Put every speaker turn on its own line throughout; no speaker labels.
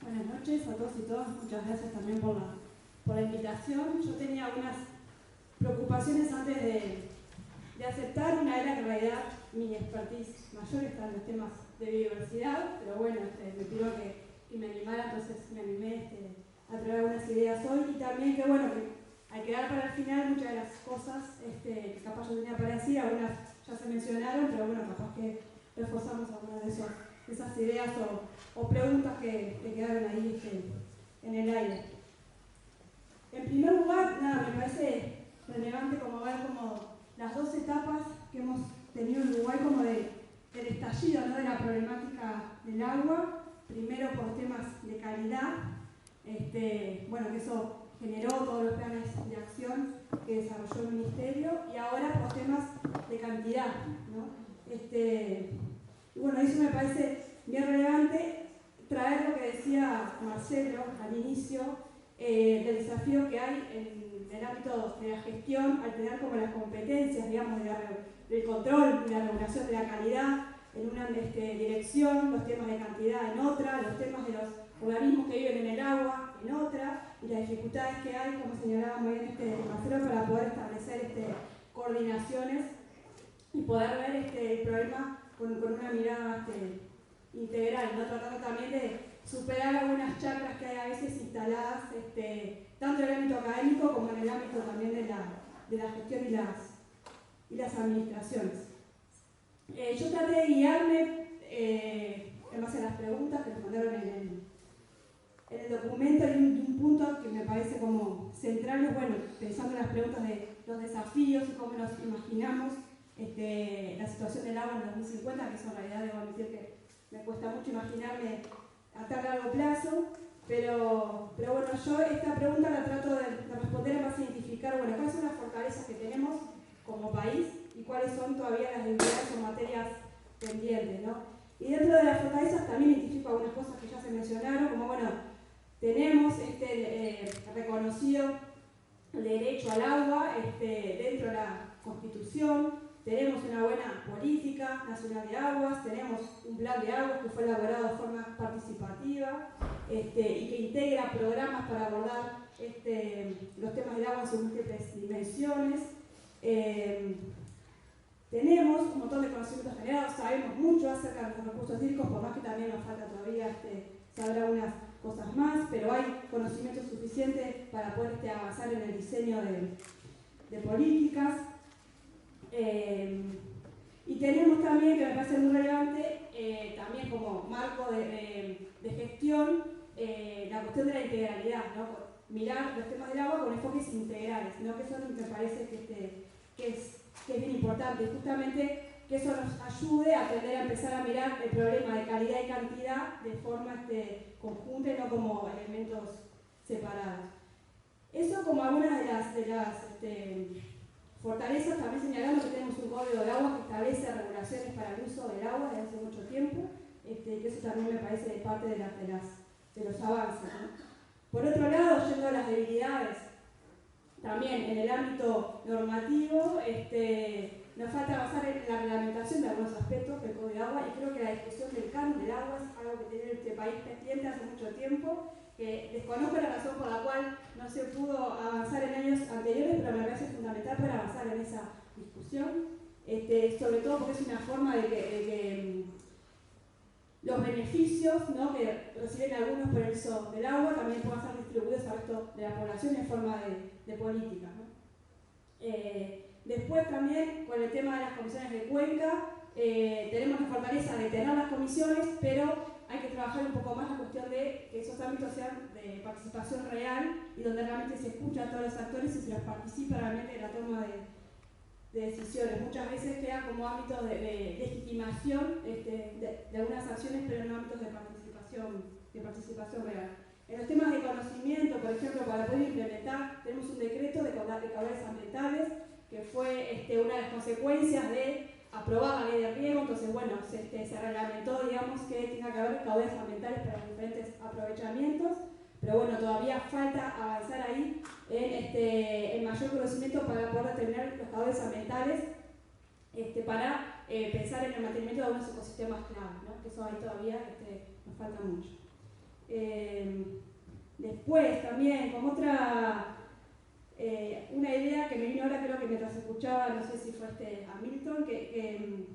Buenas noches a todos y todas, muchas gracias también por la invitación. Yo tenía algunas preocupaciones antes de aceptar. Una era que en realidad mi expertise mayor está en los temas de biodiversidad, pero bueno, me pidió que me animara, entonces me animé a traer algunas ideas hoy, y también que bueno, que al quedar para el final muchas de las cosas que capaz yo tenía para decir, algunas ya se mencionaron, pero bueno, capaz que reforzamos algunas de esas ideas o preguntas que quedaron ahí en el aire. En primer lugar, nada, me parece relevante como ver como las dos etapas que hemos tenido en Uruguay como del estallido, ¿no?, de la problemática del agua, primero por temas de calidad, bueno, que eso generó todos los planes de acción que desarrolló el Ministerio, y ahora por temas de cantidad, ¿no? Y bueno, eso me parece bien relevante traer lo que decía Marcelo al inicio, del desafío que hay en el ámbito de la gestión al tener como las competencias, digamos, del control y la regulación de la calidad en una dirección, los temas de cantidad en otra, los temas de los organismos que viven en el agua en otra, y las dificultades que hay, como señalaba muy bien Marcelo, para poder establecer coordinaciones y poder ver el problema con una mirada integral, ¿no? Tratando también de superar algunas chacras que hay a veces instaladas, tanto en el ámbito académico como en el ámbito también de la gestión y las administraciones. Yo traté de guiarme en base a las preguntas que nos mandaron en el documento, y un punto que me parece como central es, bueno, pensando en las preguntas de los desafíos y cómo nos imaginamos la situación del agua en 2050, que eso en realidad debo admitir que me cuesta mucho imaginarme a tan largo plazo, pero bueno, yo esta pregunta la trato de responder en base a identificar, bueno, cuáles son las fortalezas que tenemos como país y cuáles son todavía las debilidades o materias pendientes, ¿no? Y dentro de las fortalezas también identifico algunas cosas que ya se mencionaron, como bueno, tenemos reconocido el derecho al agua dentro de la Constitución. Tenemos una buena política nacional de aguas, tenemos un plan de aguas que fue elaborado de forma participativa y que integra programas para abordar los temas del agua en sus múltiples dimensiones. Tenemos un montón de conocimientos generados, sabemos mucho acerca de los recursos hídricos, por más que también nos falta todavía saber algunas cosas más, pero hay conocimiento suficiente para poder avanzar en el diseño de políticas. Y tenemos también, que me parece muy relevante, también como marco de gestión, la cuestión de la integralidad, ¿no? Mirar los temas del agua con enfoques integrales, ¿no? Que eso me parece que es bien importante, justamente que eso nos ayude a tender a empezar a mirar el problema de calidad y cantidad de forma conjunta y no como elementos separados. Eso como algunas de las fortalezas, también señalando que tenemos un código de agua que establece regulaciones para el uso del agua desde hace mucho tiempo, que eso también me parece parte de los avances, ¿no? Por otro lado, yendo a las debilidades, también en el ámbito normativo, nos falta avanzar en la reglamentación de algunos aspectos del Código de Agua, y creo que la discusión del canon del agua es algo que tiene este país pendiente hace mucho tiempo, que desconozco la razón por la cual no se pudo avanzar en años anteriores, pero me parece fundamental para avanzar en esa discusión, sobre todo porque es una forma de que los beneficios, ¿no?, que reciben algunos por el uso del agua también puedan ser distribuidos al resto de la población en forma de políticas, ¿no? Después también, con el tema de las comisiones de cuenca, tenemos la fortaleza de tener las comisiones, pero hay que trabajar un poco más la cuestión de que esos ámbitos sean de participación real y donde realmente se escucha a todos los actores y se los participa realmente en la toma de decisiones. Muchas veces queda como ámbito de legitimación de algunas acciones, pero en ámbitos de participación real. En los temas de conocimiento, por ejemplo, para poder implementar, tenemos un decreto de caudales ambientales, que fue una de las consecuencias de aprobar la ley de riego. Entonces, bueno, se reglamentó, digamos, que tenga que haber caudales ambientales para los diferentes aprovechamientos, pero bueno, todavía falta avanzar ahí en mayor conocimiento para poder determinar los caudales ambientales para pensar en el mantenimiento de algunos ecosistemas clave, ¿no? Que eso ahí todavía nos falta mucho. Después también, como otra, una idea que me vino ahora, creo que mientras escuchaba, no sé si fue a Milton, que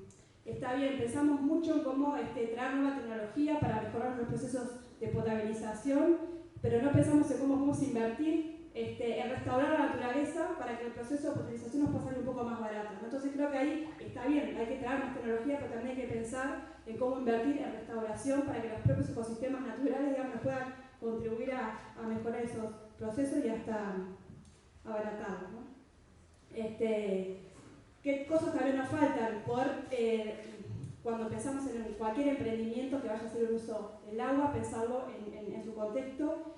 está bien, pensamos mucho en cómo traer nueva tecnología para mejorar los procesos de potabilización, pero no pensamos en cómo podemos invertir en restaurar la naturaleza para que el proceso de potabilización nos pueda salir un poco más barato, ¿no? Entonces creo que ahí está bien, hay que traer más tecnología, pero también hay que pensar en cómo invertir en restauración para que los propios ecosistemas naturales, digamos, puedan contribuir a mejorar esos procesos y hasta abaratarlos, ¿no? ¿Qué cosas también nos faltan? Cuando pensamos en cualquier emprendimiento que vaya a hacer un uso del agua, pensarlo en su contexto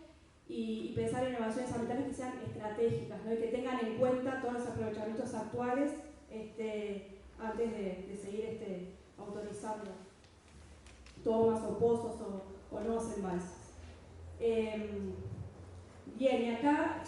y pensar en innovaciones ambientales que sean estratégicas, ¿no? Y que tengan en cuenta todos los aprovechamientos actuales antes de seguir autorizando tomas o pozos o nuevos embalses. Bien, y acá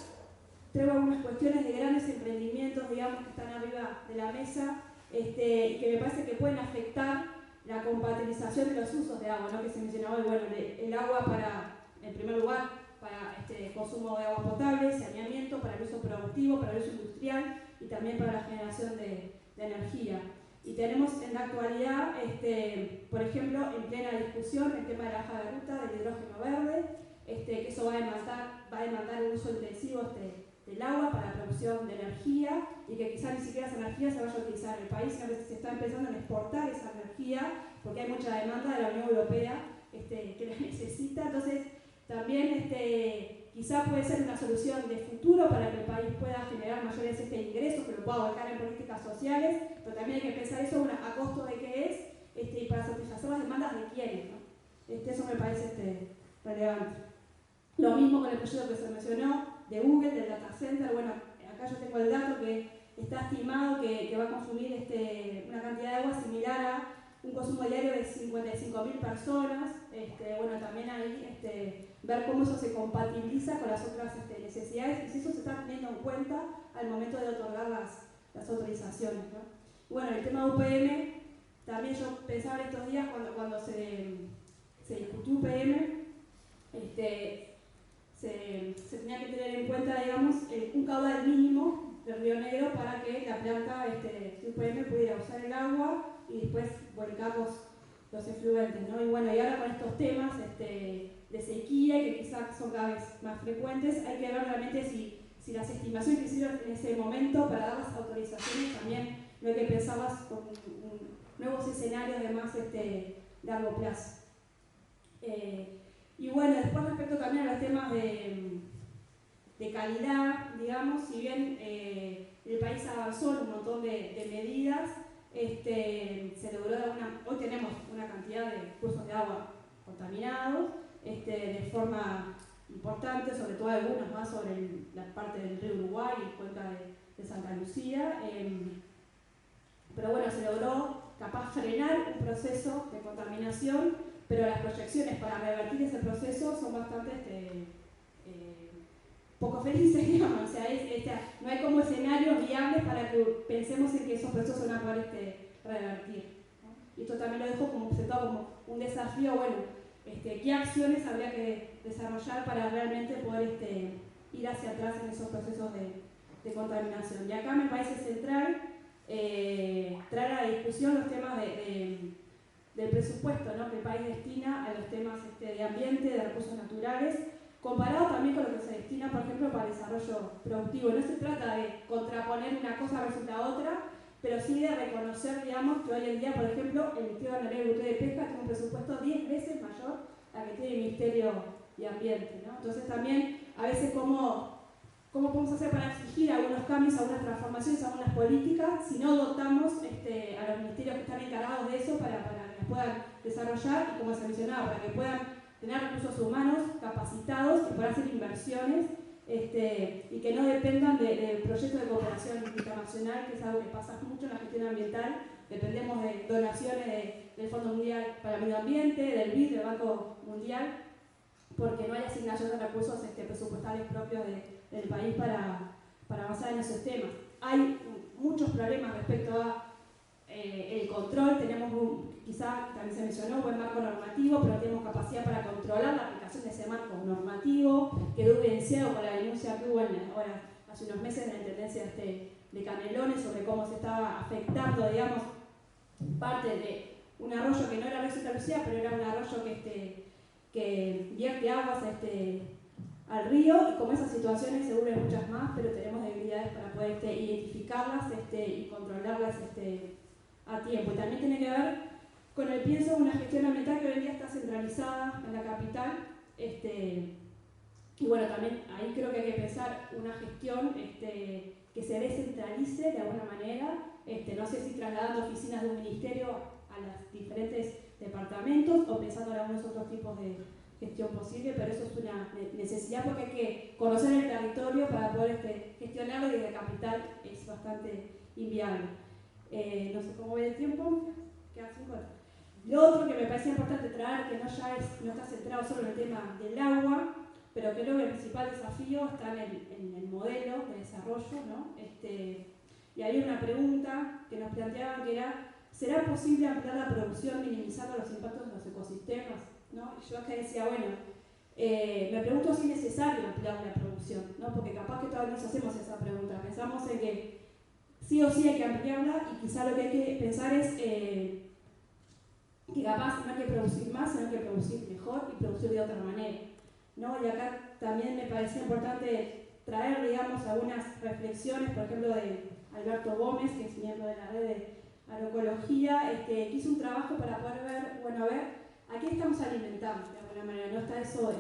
traigo algunas cuestiones de grandes emprendimientos, digamos, que están arriba de la mesa y que me parece que pueden afectar la compatibilización de los usos de agua, ¿no? Que se mencionaba hoy, bueno, el agua para, en primer lugar, para consumo de agua potable, saneamiento, para el uso productivo, para el uso industrial y también para la generación de energía. Y tenemos en la actualidad, por ejemplo, en plena discusión el tema de la hoja de ruta del hidrógeno verde, que eso va a demandar un uso intensivo del agua para la producción de energía y que quizás ni siquiera esa energía se vaya a utilizar en el país, sino que se está empezando a exportar esa energía porque hay mucha demanda de la Unión Europea que la necesita. Entonces, también quizás puede ser una solución de futuro para que el país pueda generar mayores ingresos, que lo pueda volcar en políticas sociales, pero también hay que pensar eso a costo de qué es y para satisfacer las demandas de quiénes, ¿no? Eso me parece relevante. Lo mismo con el proyecto que se mencionó de Google, del data center. Bueno, acá yo tengo el dato que está estimado que va a consumir una cantidad de agua similar a un consumo diario de 55.000 personas. Bueno, también ahí ver cómo eso se compatibiliza con las otras necesidades y si eso se está teniendo en cuenta al momento de otorgar las autorizaciones, ¿no? Bueno, el tema de UPM, también yo pensaba en estos días cuando se discutió UPM, se tenía que tener en cuenta, digamos, un caudal mínimo del Río Negro para que la planta UPM pudiera usar el agua y después volcar los efluentes, ¿no? Y bueno, y ahora con estos temas de sequía, que quizás son cada vez más frecuentes, hay que ver realmente si las estimaciones que hicieron en ese momento para dar las autorizaciones también no hay que pensarlas con nuevos escenarios de más largo plazo. Y bueno, después respecto también a los temas de calidad, digamos, si bien el país avanzó en un montón de medidas, se logró hoy tenemos una cantidad de cursos de agua contaminados de forma importante, sobre todo algunos más sobre la parte del río Uruguay y cuenca de Santa Lucía, pero bueno, se logró capaz frenar un proceso de contaminación, pero las proyecciones para revertir ese proceso son bastante poco felices, digamos. O sea, no hay como escenarios viables para que pensemos en que esos procesos se van a poder revertir, ¿no? Y esto también lo dejo como presentado como un desafío, bueno, qué acciones habría que desarrollar para realmente poder ir hacia atrás en esos procesos de contaminación. Y acá me parece central traer a la discusión los temas del presupuesto, ¿no?, que el país destina a los temas de ambiente, de recursos naturales, comparado también con lo que se destina, por ejemplo, para el desarrollo productivo. No se trata de contraponer una cosa versus la otra, pero sí de reconocer, digamos, que hoy en día, por ejemplo, el Ministerio de Ganadería, Agricultura y Pesca tiene un presupuesto 10 veces mayor al que tiene el Ministerio de Ambiente, ¿no? Entonces también, a veces, ¿cómo podemos hacer para exigir algunos cambios, algunas transformaciones, algunas políticas, si no dotamos a los ministerios que están encargados de eso para que las puedan desarrollar y, como se mencionaba, para que puedan tener recursos humanos capacitados y poder hacer inversiones y que no dependan de proyectos de cooperación internacional, que es algo que pasa mucho en la gestión ambiental. Dependemos de donaciones del Fondo Mundial para el Medio Ambiente, del BID, del Banco Mundial, porque no hay asignación de recursos presupuestales propios del país para avanzar en esos temas. Hay muchos problemas respecto a el control. Tenemos quizá también se mencionó, buen marco normativo, pero no tenemos capacidad para controlar la aplicación de ese marco normativo. Quedó evidenciado con la denuncia que hubo ahora, hace unos meses en la Intendencia de Canelones sobre cómo se estaba afectando, digamos, parte de un arroyo que no era río Santa Lucía, pero era un arroyo que vierte aguas al río, y como esas situaciones seguro hay muchas más, pero tenemos debilidades para poder identificarlas y controlarlas a tiempo. Y también tiene que ver con el pienso de una gestión ambiental que hoy en día está centralizada en la capital, y bueno, también ahí creo que hay que pensar una gestión que se descentralice de alguna manera, no sé si trasladando oficinas de un ministerio a los diferentes departamentos o pensando en algunos otros tipos de gestión posible, pero eso es una necesidad porque hay que conocer el territorio para poder gestionarlo, y desde capital es bastante inviable. No sé cómo ve el tiempo, quedan 5 horas. Lo otro que me parece importante traer, que no está centrado solo en el tema del agua, pero creo que el principal desafío está en el modelo de desarrollo, ¿no? Y hay una pregunta que nos planteaban que era: ¿será posible ampliar la producción minimizando los impactos de los ecosistemas? ¿No? Y yo acá decía, bueno, me pregunto si es necesario ampliar la producción, ¿no? Porque capaz que todavía nos hacemos esa pregunta. Pensamos en que sí o sí hay que ampliarla, y quizá lo que hay que pensar es que capaz no hay que producir más, sino hay que producir mejor y producir de otra manera, ¿no? Y acá también me parecía importante traer, digamos, algunas reflexiones, por ejemplo, de Alberto Gómez, que es miembro de la red de agroecología, que hizo un trabajo para poder ver, bueno, a ver, ¿a qué estamos alimentando? De alguna manera, ¿no? Está esos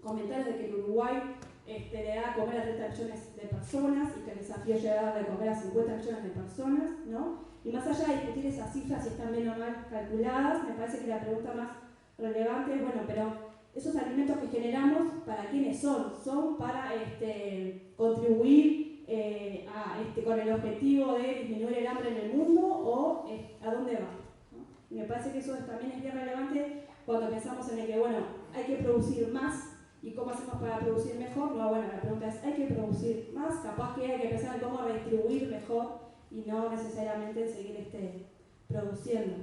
comentarios de que el Uruguay le da a comer a 30 millones de personas y que el desafío es llegar a darle a comer a 50 millones de personas, ¿no? Y más allá de discutir esas cifras, si están bien o mal calculadas, me parece que la pregunta más relevante es, bueno, pero esos alimentos que generamos, ¿para quiénes son? ¿Son para contribuir con el objetivo de disminuir el hambre en el mundo, o a dónde va? ¿No? Y me parece que eso también es bien relevante cuando pensamos en el que, bueno, hay que producir más, ¿y cómo hacemos para producir mejor? No, bueno, la pregunta es, ¿hay que producir más? Capaz que hay que pensar en cómo redistribuir mejor y no necesariamente en seguir produciendo.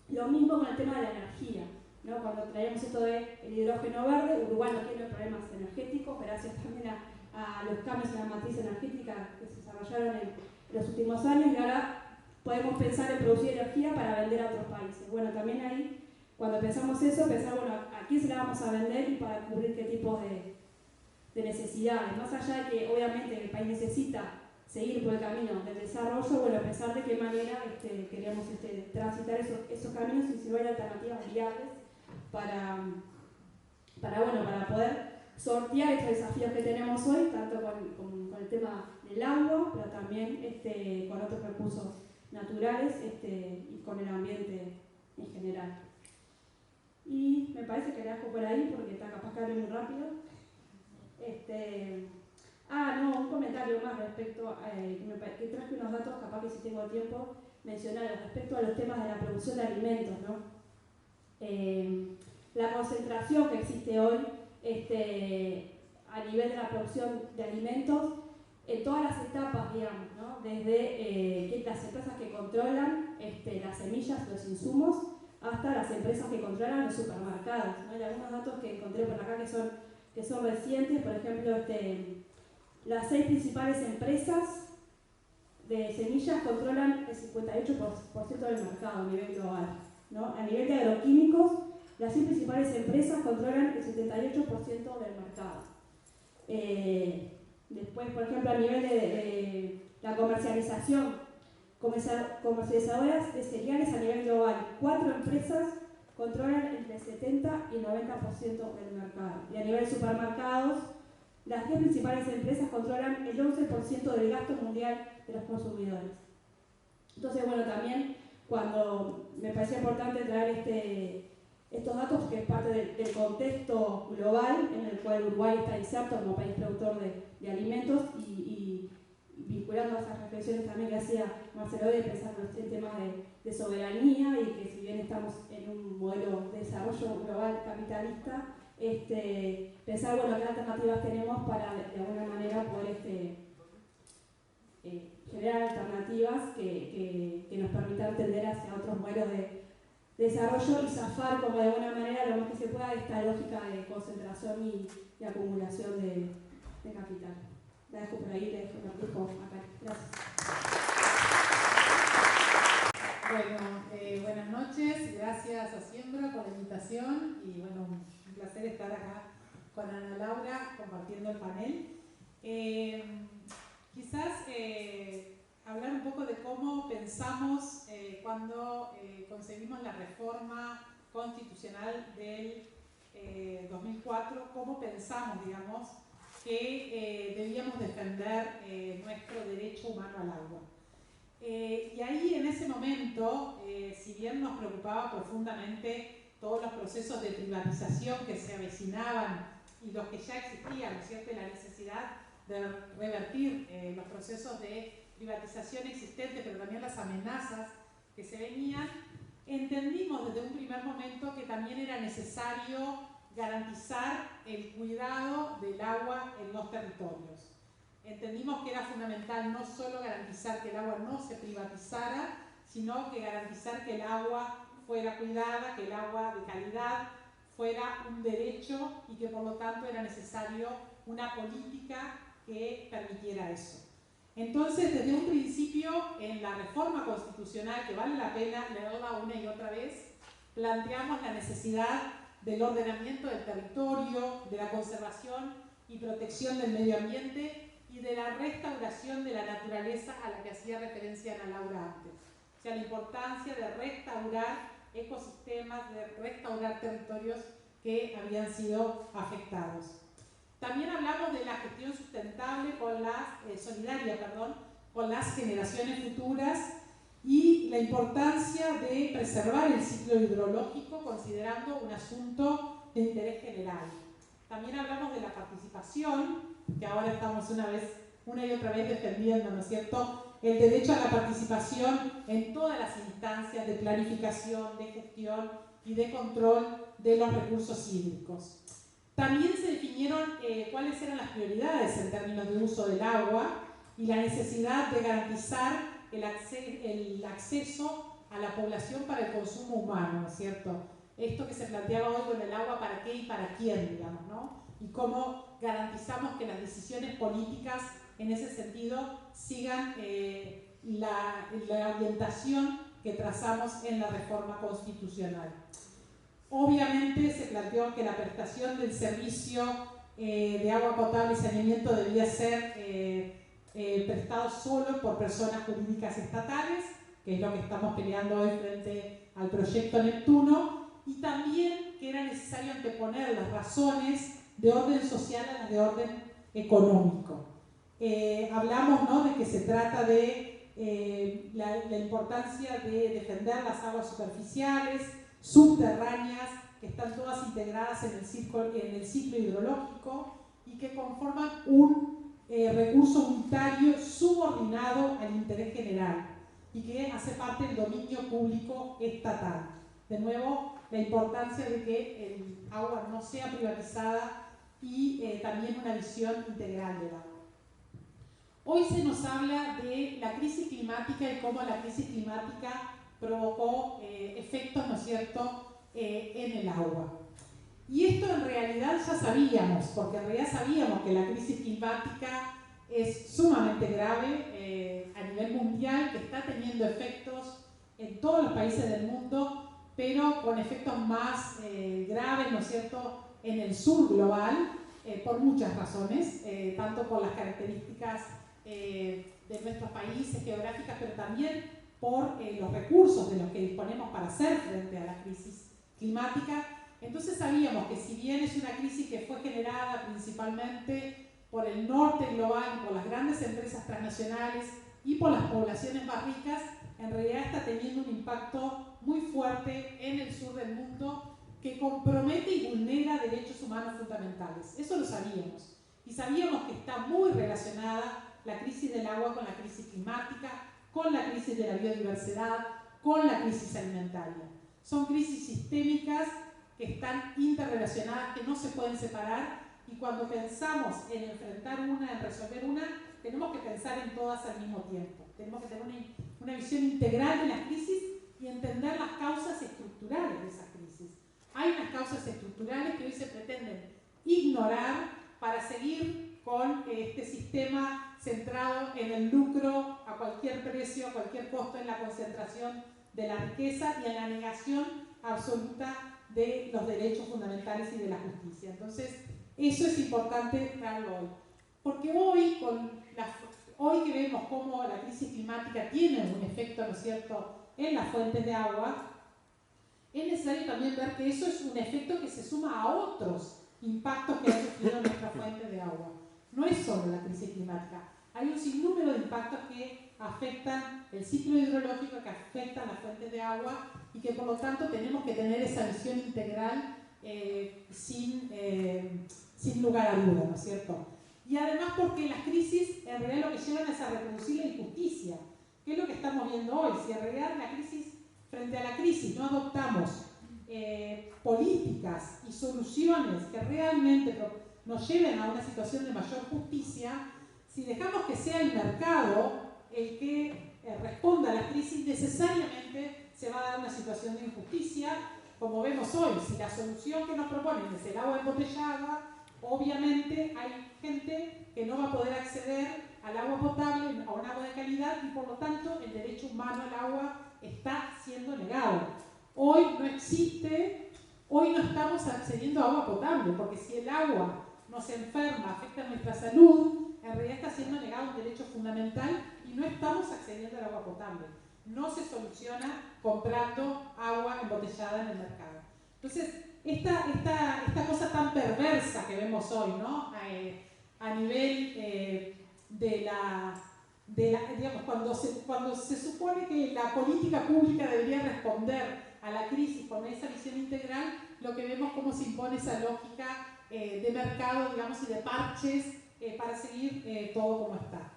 Lo mismo con el tema de la energía, ¿no? Cuando traemos esto del hidrógeno verde, Uruguay no tiene problemas energéticos, gracias también a los cambios en la matriz energética que se desarrollaron en los últimos años, y ahora podemos pensar en producir energía para vender a otros países. Bueno, también ahí, cuando pensamos eso, pensar, bueno, ¿a quién se la vamos a vender y para cubrir qué tipo de necesidades? Más allá de que obviamente el país necesita seguir por el camino del desarrollo, bueno, pensar de qué manera queremos transitar esos caminos, y si no hay alternativas viables para poder sortear estos desafíos que tenemos hoy, tanto con el tema del agua, pero también con otros recursos naturales y con el ambiente en general. Y me parece que la dejo por ahí porque está capaz que hable muy rápido. Un comentario más respecto a que traje unos datos, capaz que si tengo tiempo, mencionar respecto a los temas de la producción de alimentos, ¿no? La concentración que existe hoy a nivel de la producción de alimentos en todas las etapas, digamos, ¿no? Desde las empresas que controlan las semillas, los insumos, hasta las empresas que controlan los supermercados, ¿no? Hay algunos datos que encontré por acá que son recientes, por ejemplo, las 6 principales empresas de semillas controlan el 58% del mercado a nivel global, ¿no? A nivel de agroquímicos, las 6 principales empresas controlan el 78% del mercado. Después, por ejemplo, a nivel de la comercializadoras de cereales a nivel global, 4 empresas controlan entre el 70 y el 90% del mercado. Y a nivel de supermercados, las 10 principales empresas controlan el 11% del gasto mundial de los consumidores. Entonces, bueno, también cuando me parecía importante traer estos datos, que es parte del contexto global en el cual Uruguay está inserto como país productor de alimentos, y vinculando a esas reflexiones también que hacía Marcelo de pensar en temas de soberanía, y que si bien estamos en un modelo de desarrollo global capitalista, pensar, bueno, qué alternativas tenemos para de alguna manera poder generar alternativas que nos permitan tender hacia otros modelos de desarrollo y zafar como de alguna manera lo más que se pueda de esta lógica de concentración y acumulación de capital. La dejo por ahí, te dejo acá. Gracias.
Bueno, buenas noches, gracias a Siembra por la invitación y bueno, un placer estar acá con Ana Laura compartiendo el panel. Quizás hablar un poco de cómo pensamos cuando concebimos la reforma constitucional del 2004, cómo pensamos, digamos, que debíamos defender nuestro derecho humano al agua. Y ahí en ese momento, si bien nos preocupaba profundamente todos los procesos de privatización que se avecinaban y los que ya existían, ¿no es cierto?, y la necesidad de revertir los procesos de privatización existentes, pero también las amenazas que se venían, entendimos desde un primer momento que también era necesario garantizar el cuidado del agua en los territorios. Entendimos que era fundamental no solo garantizar que el agua no se privatizara, sino que garantizar que el agua fuera cuidada, que el agua de calidad fuera un derecho y que por lo tanto era necesario una política que permitiera eso. Entonces, desde un principio, en la reforma constitucional, que vale la pena leerla una y otra vez, planteamos la necesidad del ordenamiento del territorio, de la conservación y protección del medio ambiente y de la restauración de la naturaleza a la que hacía referencia Ana Laura antes. O sea, la importancia de restaurar ecosistemas, de restaurar territorios que habían sido afectados. También hablamos de la gestión sustentable solidaria con las generaciones futuras y la importancia de preservar el ciclo hidrológico considerando un asunto de interés general. También hablamos de la participación, que ahora estamos una y otra vez defendiendo, ¿no es cierto?, el derecho a la participación en todas las instancias de planificación, de gestión y de control de los recursos hídricos. También se definieron cuáles eran las prioridades en términos de uso del agua y la necesidad de garantizar el acceso a la población para el consumo humano, ¿no es cierto? Esto que se planteaba hoy con el agua, ¿para qué y para quién, digamos, ¿no? Y cómo garantizamos que las decisiones políticas en ese sentido sigan la orientación que trazamos en la reforma constitucional. Obviamente se planteó que la prestación del servicio de agua potable y saneamiento debía ser prestado solo por personas jurídicas estatales, que es lo que estamos peleando hoy frente al proyecto Neptuno, y también que era necesario anteponer las razones de orden social a las de orden económico. Hablamos, ¿no?, de que se trata de la importancia de defender las aguas superficiales, subterráneas, que están todas integradas en el ciclo hidrológico y que conforman un recurso unitario subordinado al interés general y que hace parte del dominio público estatal. De nuevo, la importancia de que el agua no sea privatizada y también una visión integral del agua. Hoy se nos habla de la crisis climática y cómo la crisis climática provocó efectos, ¿no es cierto?, en el agua. Y esto en realidad ya sabíamos, porque en realidad sabíamos que la crisis climática es sumamente grave a nivel mundial, que está teniendo efectos en todos los países del mundo, pero con efectos más graves, ¿no es cierto?, en el sur global, por muchas razones, tanto por las características de nuestros países geográficas, pero también por los recursos de los que disponemos para hacer frente a la crisis climática. Entonces sabíamos que si bien es una crisis que fue generada principalmente por el norte global, por las grandes empresas transnacionales y por las poblaciones más ricas, en realidad está teniendo un impacto muy fuerte en el sur del mundo que compromete y vulnera derechos humanos fundamentales. Eso lo sabíamos. Y sabíamos que está muy relacionada la crisis del agua con la crisis climática, con la crisis de la biodiversidad, con la crisis alimentaria. Son crisis sistémicas que están interrelacionadas, que no se pueden separar, y cuando pensamos en enfrentar una, en resolver una, tenemos que pensar en todas al mismo tiempo. Tenemos que tener una visión integral de las crisis y entender las causas estructurales de esas crisis. Hay unas causas estructurales que hoy se pretenden ignorar para seguir con este sistema centrado en el lucro a cualquier precio, a cualquier costo, en la concentración de la riqueza y en la negación absoluta de los derechos fundamentales y de la justicia. Entonces, eso es importante traerlo hoy. Porque hoy que vemos cómo la crisis climática tiene un efecto, ¿no es cierto?, en las fuentes de agua, es necesario también ver que eso es un efecto que se suma a otros impactos que han sufrido nuestras fuentes de agua. No es solo la crisis climática, hay un sinnúmero de impactos que afectan el ciclo hidrológico, que afectan las fuentes de agua y que por lo tanto tenemos que tener esa visión integral sin lugar a duda, ¿no es cierto? Y además porque las crisis en realidad lo que llevan es a reproducir la injusticia, que es lo que estamos viendo hoy. Si en realidad frente a la crisis no adoptamos políticas y soluciones que realmente nos lleven a una situación de mayor justicia, si dejamos que sea el mercado el que responda a la crisis, necesariamente se va a dar una situación de injusticia, como vemos hoy. Si la solución que nos proponen es el agua embotellada, obviamente hay gente que no va a poder acceder al agua potable, a un agua de calidad, y por lo tanto el derecho humano al agua está siendo negado. Hoy no existe, hoy no estamos accediendo a agua potable, porque si el agua nos enferma, afecta nuestra salud, en realidad está siendo negado un derecho fundamental y no estamos accediendo al agua potable. No se soluciona comprando agua embotellada en el mercado. Entonces, esta cosa tan perversa que vemos hoy, ¿no? A nivel digamos, cuando se supone que la política pública debería responder a la crisis con esa visión integral, lo que vemos cómo se impone esa lógica de mercado, digamos, y de parches para seguir todo como está.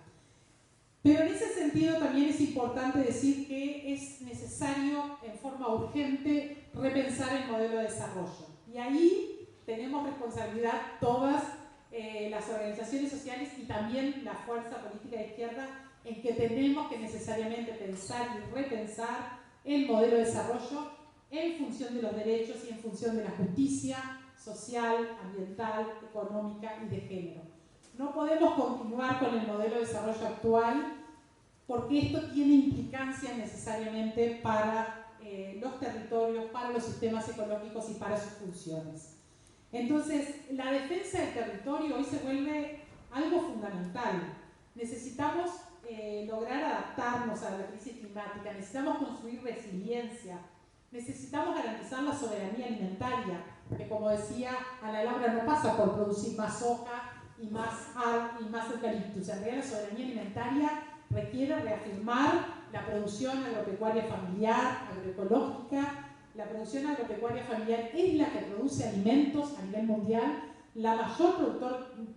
Pero en ese sentido también es importante decir que es necesario en forma urgente repensar el modelo de desarrollo. Y ahí tenemos responsabilidad todas las organizaciones sociales y también la fuerza política de izquierda, en que tenemos que necesariamente pensar y repensar el modelo de desarrollo en función de los derechos y en función de la justicia social, ambiental, económica y de género. No podemos continuar con el modelo de desarrollo actual porque esto tiene implicancias necesariamente para los territorios, para los sistemas ecológicos y para sus funciones. Entonces, la defensa del territorio hoy se vuelve algo fundamental. Necesitamos lograr adaptarnos a la crisis climática, necesitamos construir resiliencia, necesitamos garantizar la soberanía alimentaria, que como decía Ana Laura, no pasa por producir más soja y más eucaliptus. En realidad la soberanía alimentaria requiere reafirmar la producción agropecuaria familiar, agroecológica. La producción agropecuaria familiar es la que produce alimentos a nivel mundial. La mayor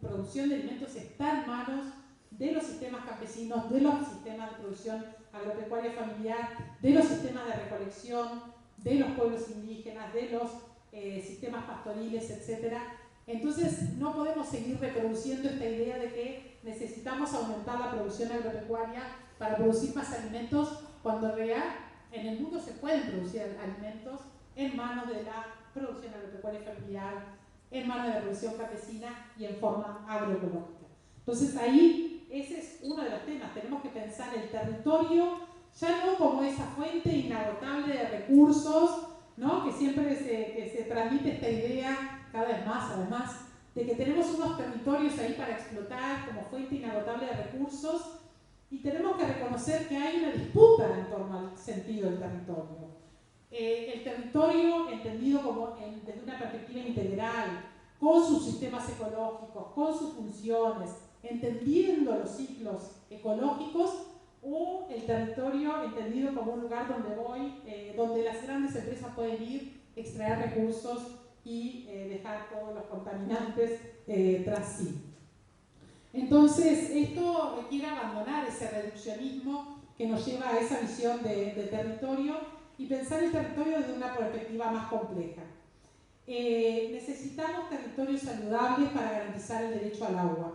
producción de alimentos está en manos de los sistemas campesinos, de los sistemas de producción agropecuaria familiar, de los sistemas de recolección, de los pueblos indígenas, de los sistemas pastoriles, etc. Entonces no podemos seguir reproduciendo esta idea de que necesitamos aumentar la producción agropecuaria para producir más alimentos, cuando en realidad en el mundo se pueden producir alimentos en manos de la producción agropecuaria familiar, en manos de la producción campesina y en forma agroecológica. Entonces ahí ese es uno de los temas. Tenemos que pensar el territorio ya no como esa fuente inagotable de recursos, ¿no? Que siempre se transmite esta idea cada vez más, además, de que tenemos unos territorios ahí para explotar como fuente inagotable de recursos, y tenemos que reconocer que hay una disputa en torno al sentido del territorio. El territorio entendido como desde una perspectiva integral, con sus sistemas ecológicos, con sus funciones, entendiendo los ciclos ecológicos, o el territorio entendido como un lugar donde las grandes empresas pueden ir, extraer recursos y dejar todos los contaminantes tras sí. Entonces, esto requiere abandonar ese reduccionismo que nos lleva a esa visión de territorio y pensar el territorio desde una perspectiva más compleja. Necesitamos territorios saludables para garantizar el derecho al agua.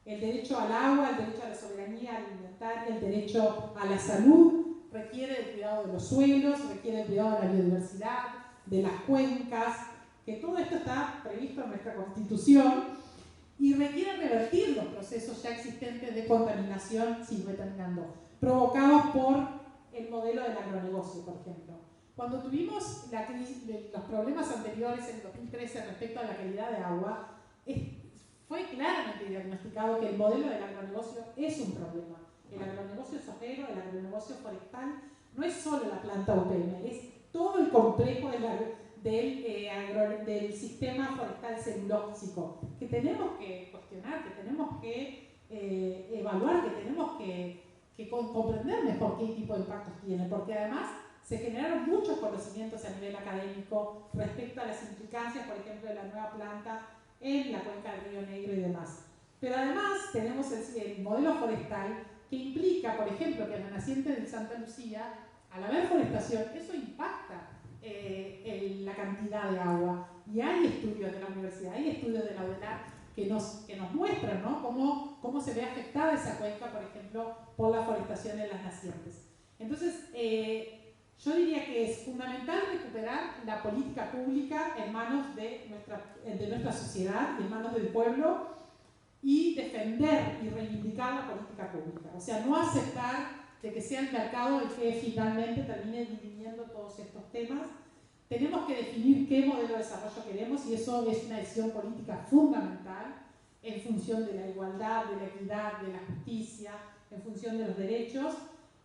El derecho al agua, el derecho a la soberanía alimentaria, el derecho a la salud, requiere el cuidado de los suelos, requiere el cuidado de la biodiversidad, de las cuencas, que todo esto está previsto en nuestra Constitución y requiere revertir los procesos ya existentes de contaminación, sí, voy terminando, provocados por el modelo del agronegocio, por ejemplo. Cuando tuvimos los problemas anteriores en 2013 respecto a la calidad de agua, fue claramente diagnosticado que el modelo del agronegocio es un problema. El agronegocio sojero, el agronegocio forestal, no es solo la planta UPM, es todo el complejo del sistema forestal celulóxico, que tenemos que cuestionar, que tenemos que evaluar, que tenemos que comprender mejor qué tipo de impactos tiene, porque además se generaron muchos conocimientos a nivel académico respecto a las implicancias, por ejemplo, de la nueva planta en la cuenca del Río Negro y demás. Pero además tenemos el modelo forestal que implica, por ejemplo, que en la naciente del Santa Lucía, al haber forestación, eso impacta en la cantidad de agua. Y hay estudios de la universidad, hay estudios de la UDELAR que nos muestran, ¿no?, cómo se ve afectada esa cuenca, por ejemplo, por la forestación en las nacientes. Entonces, yo diría que es fundamental recuperar la política pública en manos de nuestra sociedad, en manos del pueblo, y defender y reivindicar la política pública. O sea, no aceptar de que sea el mercado el que finalmente termine dividiendo todos estos temas. Tenemos que definir qué modelo de desarrollo queremos y eso es una decisión política fundamental en función de la igualdad, de la equidad, de la justicia, en función de los derechos.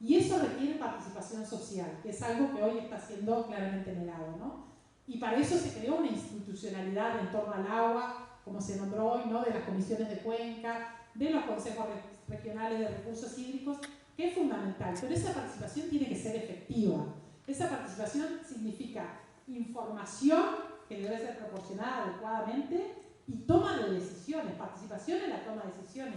Y eso requiere participación social, que es algo que hoy está siendo claramente negado, ¿no? Y para eso se creó una institucionalidad en torno al agua, como se nombró hoy, ¿no?, de las comisiones de cuenca, de los consejos regionales de recursos hídricos, que es fundamental. Pero esa participación tiene que ser efectiva. Esa participación significa información que debe ser proporcionada adecuadamente y toma de decisiones, participación en la toma de decisiones,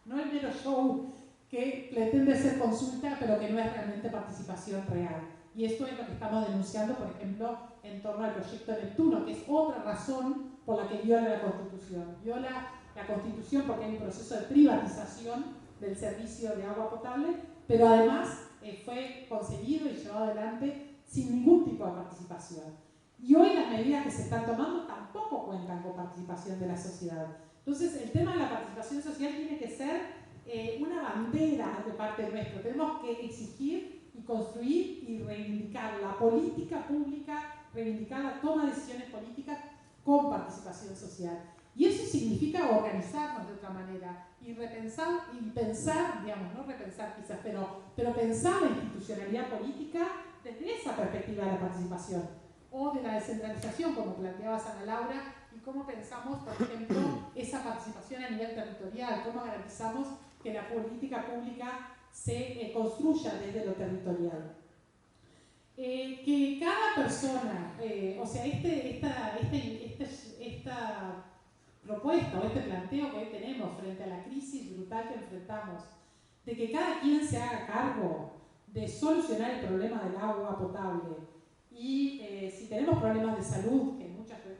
no el mero show que pretende ser consulta, pero que no es realmente participación real. Y esto es lo que estamos denunciando, por ejemplo, en torno al proyecto Neptuno, que es otra razón por la que viola la Constitución. Viola la Constitución porque hay un proceso de privatización del servicio de agua potable, pero además fue concebido y llevado adelante sin ningún tipo de participación. Y hoy las medidas que se están tomando tampoco cuentan con participación de la sociedad. Entonces, el tema de la participación social tiene que ser una bandera de parte nuestra. Tenemos que exigir y construir y reivindicar la política pública, reivindicar la toma de decisiones políticas con participación social. Y eso significa organizarnos de otra manera y repensar y pensar, digamos, no repensar quizás, pero pensar la institucionalidad política desde esa perspectiva de la participación o de la descentralización, como planteaba Ana Laura, y cómo pensamos, por ejemplo, esa participación a nivel territorial, cómo garantizamos que la política pública se construya desde lo territorial. Que cada persona, o sea, esta propuesta o este planteo que hoy tenemos frente a la crisis brutal que enfrentamos, de que cada quien se haga cargo de solucionar el problema del agua potable y si tenemos problemas de salud, que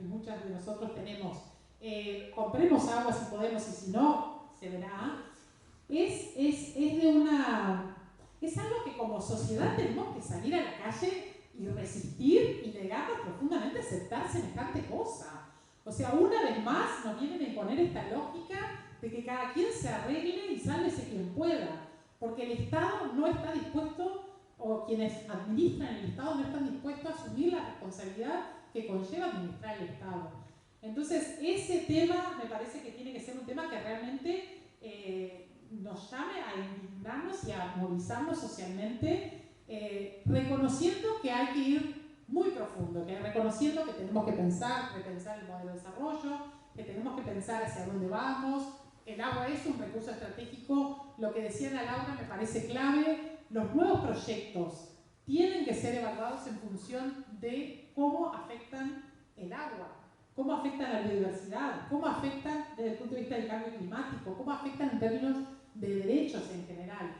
muchas de nosotros tenemos, compremos agua si podemos y si no, se verá, es algo que como sociedad tenemos que salir a la calle y resistir y negarnos profundamente a aceptar semejante cosa. O sea, una vez más nos vienen a imponer esta lógica de que cada quien se arregle y sálvese quien pueda, porque el Estado no está dispuesto, o quienes administran el Estado no están dispuestos a asumir la responsabilidad que conlleva administrar el Estado. Entonces, ese tema me parece que tiene que ser un tema que realmente nos llame a indignarnos y a movilizarnos socialmente, reconociendo que hay que ir muy profundo, reconociendo que tenemos que repensar el modelo de desarrollo, que tenemos que pensar hacia dónde vamos. El agua es un recurso estratégico, lo que decía Ana Laura me parece clave. Los nuevos proyectos tienen que ser evaluados en función de cómo afectan el agua, cómo afectan la biodiversidad, cómo afectan desde el punto de vista del cambio climático, cómo afectan en términos de derechos en general.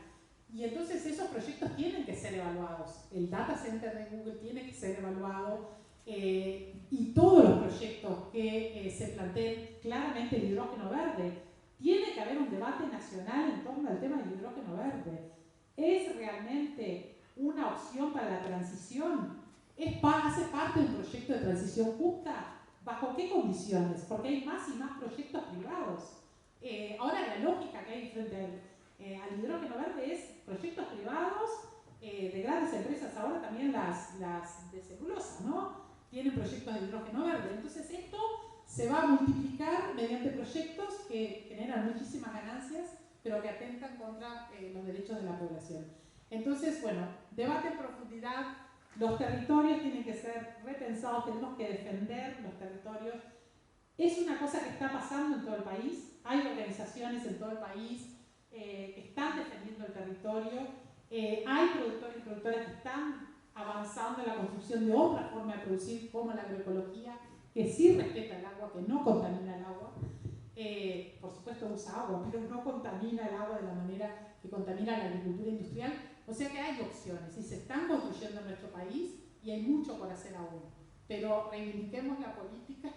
Y entonces esos proyectos tienen que ser evaluados. El data center de Google tiene que ser evaluado y todos los proyectos que se planteen, claramente el hidrógeno verde, Tiene que haber un debate nacional en torno al tema del hidrógeno verde. ¿Es realmente una opción para la transición? ¿Hace parte de un proyecto de transición justa? ¿Bajo qué condiciones? Porque hay más y más proyectos privados. Ahora la lógica que hay frente al hidrógeno verde es proyectos privados de grandes empresas, ahora también las de celulosa, ¿no? Tienen proyectos de hidrógeno verde. Entonces esto se va a multiplicar mediante proyectos que generan muchísimas ganancias, pero que atentan contra los derechos de la población. Entonces, bueno, debate en profundidad. Los territorios tienen que ser repensados, tenemos que defender los territorios. Es una cosa que está pasando en todo el país. Hay organizaciones en todo el país que están defendiendo el territorio. Hay productores y productoras que están avanzando en la construcción de otra forma de producir, como la agroecología, que sí respeta el agua, que no contamina el agua. Por supuesto usa agua, pero no contamina el agua de la manera que contamina la agricultura industrial. O sea que hay opciones y se están construyendo en nuestro país y hay mucho por hacer aún. Pero reivindiquemos la política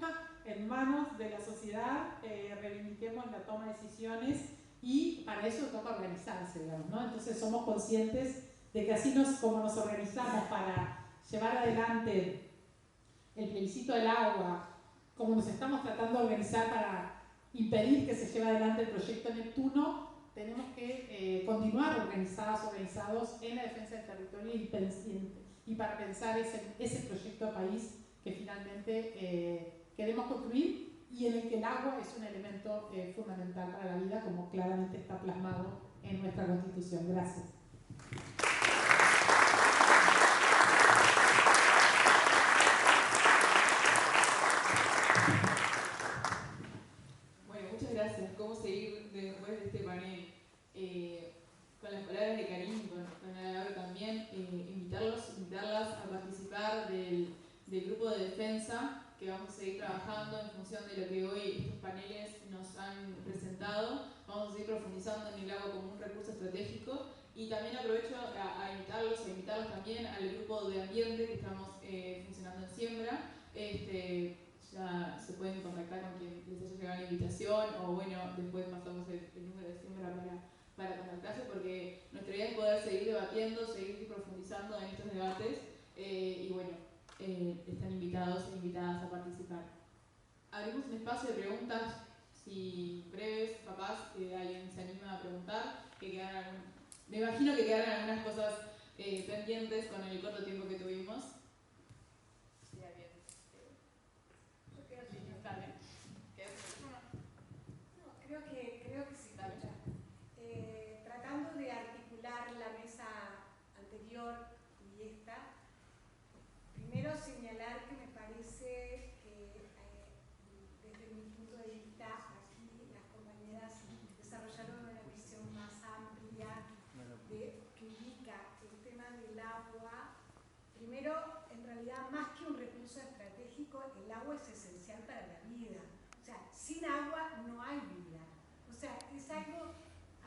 en manos de la sociedad, reivindiquemos la toma de decisiones y para eso toca organizarse, digamos, ¿no? Entonces somos conscientes de que así como nos organizamos para llevar adelante el plebiscito del agua, como nos estamos tratando de organizar para impedir que se lleve adelante el proyecto Neptuno, tenemos que continuar organizados en la defensa del territorio y para pensar ese proyecto de país que finalmente queremos construir y en el que el agua es un elemento fundamental para la vida, como claramente está plasmado en nuestra Constitución. Gracias.
Bueno, muchas gracias. ¿Cómo seguir después de este panel? Con las palabras de Karim y con Laura también, invitarlas a participar del grupo de defensa que vamos a seguir trabajando en función de lo que hoy estos paneles nos han presentado. Vamos a seguir profundizando en el agua como un recurso estratégico y también aprovecho a invitarlos también al grupo de ambiente que estamos funcionando en Siembra. Ya se pueden contactar con quien les haya llegado la invitación o bueno, después pasamos el número de Siembra para contactarse porque nuestra idea es poder seguir debatiendo, seguir profundizando en estos debates y bueno, están invitados e invitadas a participar. Abrimos un espacio de preguntas, si breves, capaz, alguien se anima a preguntar, me imagino que quedaron algunas cosas pendientes con el corto tiempo que tuvimos.
Creo que sí. Tratando de articular la mesa anterior y esta, primero señalar que me parece que desde mi punto de vista aquí las compañeras desarrollaron una visión más amplia que ubica el tema del agua. Primero, en realidad, más que un recurso estratégico, el agua es esencial para la vida. O sea, sin agua no hay vida. O sea, es algo,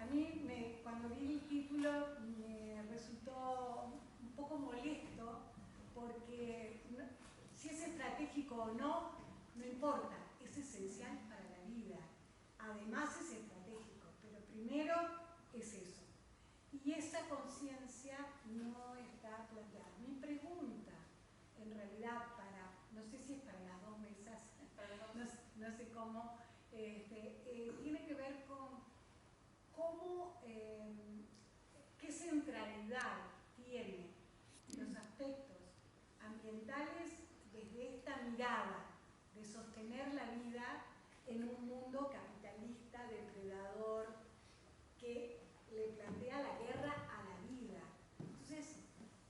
a mí cuando vi el título me resultó un poco molesto porque si es estratégico o no, no importa, es esencial para la vida. Además es estratégico, pero primero es eso. Y esa conciencia no está planteada. Mi pregunta, en realidad, no sé si es para las dos mesas, no sé cómo, tiene que ver con cómo, qué centralidad tiene los aspectos ambientales desde esta mirada de sostener la vida en un mundo capitalista, depredador, que le plantea la guerra a la vida. Entonces,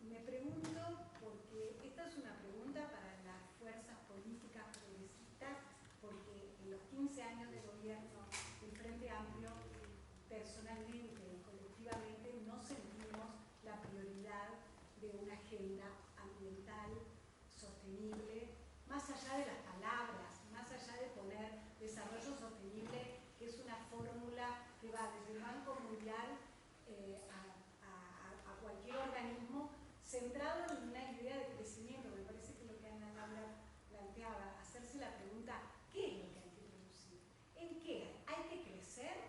me pregunto, porque esta es una pregunta para las fuerzas políticas progresistas, porque en los 15 años de gobierno del Frente Amplio, personalmente y colectivamente, no sentimos la prioridad de una agenda ambiental sostenible, más allá de las palabras, más allá de poner desarrollo sostenible, que es una fórmula que va desde el Banco Mundial a cualquier organismo centrado en una idea de crecimiento. Me parece que lo que Ana Laura planteaba, hacerse la pregunta, ¿qué es lo que hay que producir? ¿En qué? ¿Hay que crecer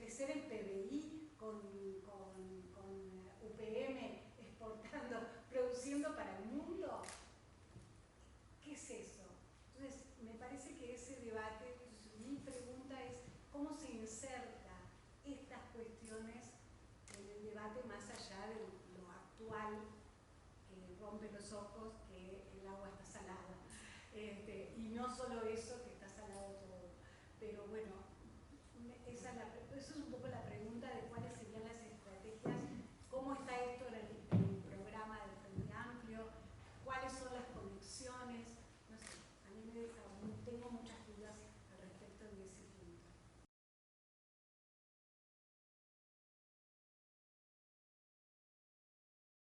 crecer el PBI con UPM exportando, produciendo para el mundo. ¿Qué es eso? Entonces, me parece que ese debate, mi pregunta es, ¿cómo se inserta estas cuestiones en el debate más allá de lo actual, que rompe los ojos, que el agua está salada? Y no solo eso, que está salado todo. Pero bueno, eso es un poco la pregunta.